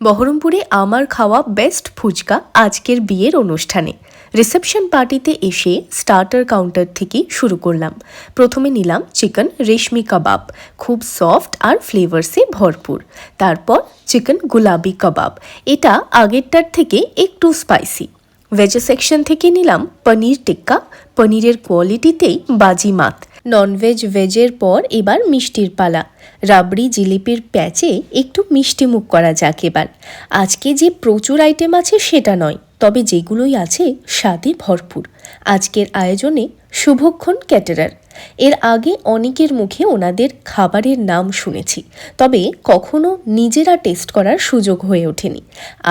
বহরমপুরে আমার খাওয়া বেস্ট ফুচকা আজকের বিয়ের অনুষ্ঠানে রিসেপশন পার্টিতে এসে স্টার্টার কাউন্টার থেকে শুরু করলাম। প্রথমে নিলাম চিকেন রেশমি কাবাব, খুব সফট আর ফ্লেভারসে ভরপুর। তারপর চিকেন গুলাবি কাবাব, এটা আগেরটার থেকে একটু স্পাইসি। ভেজ সেকশন থেকে নিলাম পনির টিক্কা, পনিরের কোয়ালিটিতেই বাজিমাত। ননভেজ ভেজের পর এবার মিষ্টির পালা। রাবড়ি জিলিপির প্যাচে একটু মিষ্টি মুখ করা যাক এবার। আজকে যে প্রচুর আইটেম আছে সেটা নয়, তবে যেগুলোই আছে স্বাদে ভরপুর। আজকের আয়োজনে শুভক্ষণ ক্যাটারার। এর আগে অনেকের মুখে ওনাদের খাবারের নাম শুনেছি, তবে কখনো নিজেরা টেস্ট করার সুযোগ হয়ে ওঠেনি।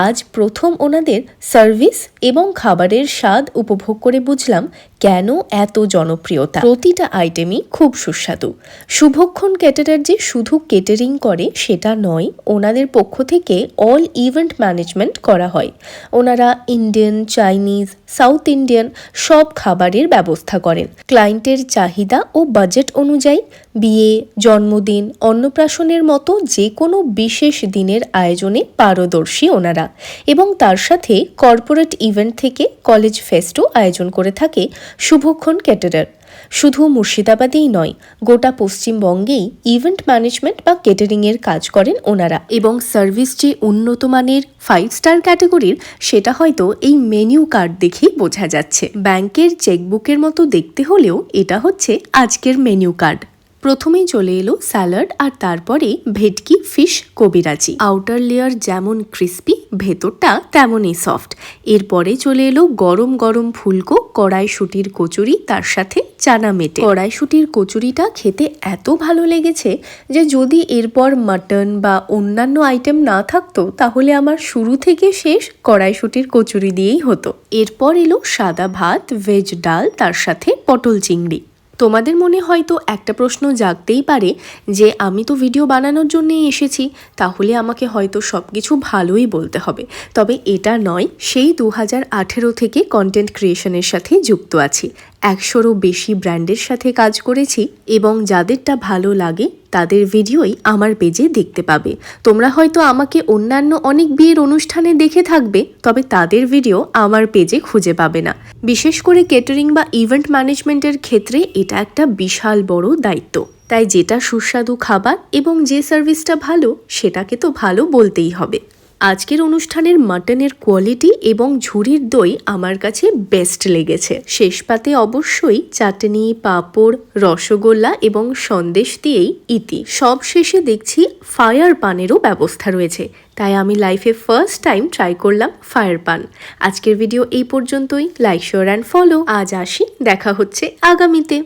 আজ প্রথম ওনাদের সার্ভিস এবং খাবারের স্বাদ উপভোগ করে বুঝলাম কেন এত জনপ্রিয়তা। প্রতিটা আইটেমই খুব সুস্বাদু। শুভক্ষণ ক্যাটারার যে শুধু কেটারিং করে সেটা নয়, ওনাদের পক্ষ থেকে অল ইভেন্ট ম্যানেজমেন্ট করা হয়। ওনারা ইন্ডিয়ান, চাইনিজ, সাউথ ইন্ডিয়ান সব খাবারের ব্যবস্থা করেন। ক্লায়েন্টের চাহিদা ও বাজেট অনুযায়ী বিয়ে, জন্মদিন, অন্নপ্রাশনের মতো যে কোনো বিশেষ দিনের আয়োজনে পারদর্শী ওনারা। এবং তার সাথে কর্পোরেট ইভেন্ট থেকে কলেজ ফেস্টও আয়োজন করে থাকে শুভক্ষণ ক্যাটারার। শুধু মুর্শিদাবাদেই নয়, গোটা পশ্চিমবঙ্গেই ইভেন্ট ম্যানেজমেন্ট বা কেটারিংয়ের কাজ করেন ওনারা। এবং সার্ভিস যে উন্নত মানের 5 স্টার ক্যাটাগরির, সেটা হয়তো এই মেনু কার্ড দেখেই বোঝা যাচ্ছে। ব্যাংকের চেকবুকের মতো দেখতে হলেও এটা হচ্ছে আজকের মেনু কার্ড। প্রথমেই চলে এলো স্যালাড, আর তারপরে ভেটকি ফিশ কবিরাজি। আউটার লেয়ার যেমন ক্রিস্পি, ভেতরটা তেমনই সফট। এরপরে চলে এলো গরম গরম ফুলকো কড়াইশুঁটির কচুরি, তার সাথে চানা মেটে। কড়াইশুঁটির কচুরিটা খেতে এত ভালো লেগেছে যে যদি এরপর মাটন বা অন্যান্য আইটেম না থাকতো তাহলে আমার শুরু থেকে শেষ কড়াইশুঁটির কচুরি দিয়েই হতো। এরপর এলো সাদা ভাত, ভেজ ডাল, তার সাথে পটল চিংড়ি। তোমাদের মনে হয়তো একটা প্রশ্ন জাগতেই পারে যে আমি তো ভিডিও বানানোর জন্যই এসেছি, তাহলে আমাকে হয়তো সব কিছু ভালোই বলতে হবে। তবে এটা নয়, সেই 2018 থেকে কন্টেন্ট ক্রিয়েশনের সাথে যুক্ত আছি। 100রও বেশি ব্র্যান্ডের সাথে কাজ করেছি এবং যাদেরটা ভালো লাগে তাদের ভিডিওই আমার পেজে দেখতে পাবে। তোমরা হয়তো আমাকে অন্যান্য অনেক বিয়ের অনুষ্ঠানে দেখে থাকবে, তবে তাদের ভিডিও আমার পেজে খুঁজে পাবে না। বিশেষ করে কেটারিং বা ইভেন্ট ম্যানেজমেন্টের ক্ষেত্রে এটা একটা বিশাল বড় দায়িত্ব। তাই যেটা সুস্বাদু খাবার এবং যে সার্ভিসটা ভালো, সেটাকে তো ভালো বলতেই হবে। আজকের অনুষ্ঠানের মাটনের কোয়ালিটি এবং ঝুড়ির দই আমার কাছে বেস্ট লেগেছে। শেষ পাতে অবশ্যই চাটনি, পাঁপড়, রসগোল্লা এবং সন্দেশ দিয়েই ইতি। সব শেষে দেখছি ফায়ার পানেরও ব্যবস্থা রয়েছে, তাই আমি লাইফে ফার্স্ট টাইম ট্রাই করলাম ফায়ার পান। আজকের ভিডিও এই পর্যন্তই। Like, share and follow. আজ আসি, দেখা হচ্ছে আগামীতে।